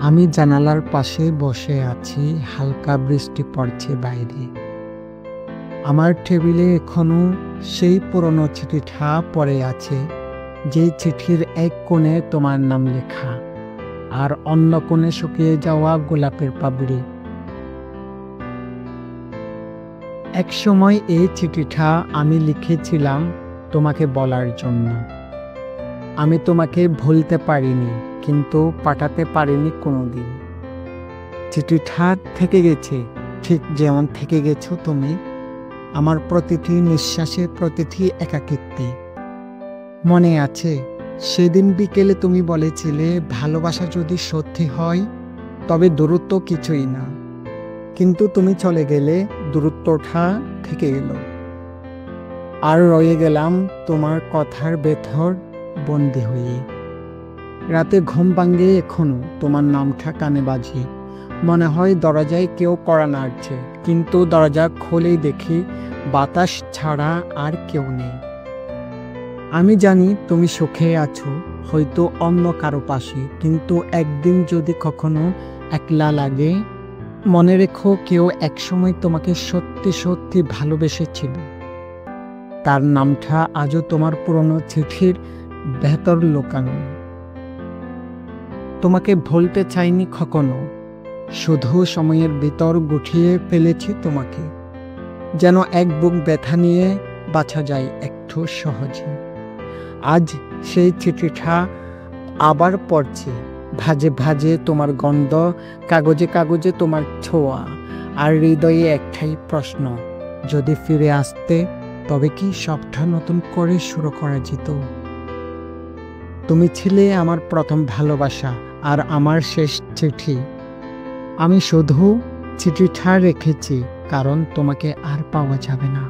আমি জানালার পাশে বসে আছি, হালকা বৃষ্টি পড়ছে বাইরে। আমার টেবিলে এখনো সেই পুরনো চিঠিটা পড়ে আছে, যে চিঠির এক কোণে তোমার নাম লেখা আর অন্য কোণে শুকিয়ে যাওয়া গোলাপের পাপড়ি। এক সময় এই চিঠিটা আমি লিখেছিলাম তোমাকে বলার জন্য। আমি তোমাকে ভুলতে পারিনি, কিন্তু পাঠাতে পারিনি কোনোদিন। চিঠিটা থেকে গেছে, ঠিক যেমন থেকে গেছো তুমি আমার প্রতিটি নিঃশ্বাসে, প্রতিটি একাকিত্বে। মনে আছে সেদিন বিকেলে তুমি বলেছিলে, ভালোবাসা যদি সত্যি হয় তবে দূরত্ব কিছুই না। কিন্তু তুমি চলে গেলে, দূরত্বটা থেকে গেল। আর রয়ে গেলাম তোমার কথার ভেতর বন্দি হয়ে। রাতে ঘুম ভাঙে এখনো তোমার নামটা কানে বাজে। মনে হয় দরজায় কেউ কড়া নাড়ছে, কিন্তু দরজা খুলেই দেখি বাতাস ছাড়া আর কেউ নেই। আমি জানি তুমি সুখে আছো, হয়তো অন্য কারো পাশে, কিন্তু একদিন যদি কখনো একলা লাগে, মনে রেখো কেউ একসময় তোমাকে সত্যি সত্যি ভালোবেসেছিল। তার নামটা আজও তোমার পুরনো চিঠির ভেতর লুকানো। তোমাকে ভুলতে চাইনি কখনো, শুধু সময়ের ভিতর গুটিয়ে ফেলেছি তোমাকে, যেন এক বুক ব্যথা নিয়ে বাঁচা যায় একটু সহজে। আজ সেই চিঠিটা আবার পড়ছি, ভাজে ভাজে তোমার গন্ধ, কাগজে কাগজে তোমার ছোঁয়া, আর হৃদয়ে একটাই প্রশ্ন, যদি ফিরে আসতে তবে কি সবটা নতুন করে শুরু করা যেত? তুমি ছিলে আমার প্রথম ভালোবাসা আর আমার শেষ চিঠি। আমি শুধু চিঠিটা রেখেছি, কারণ তোমাকে আর পাওয়া যাবে না।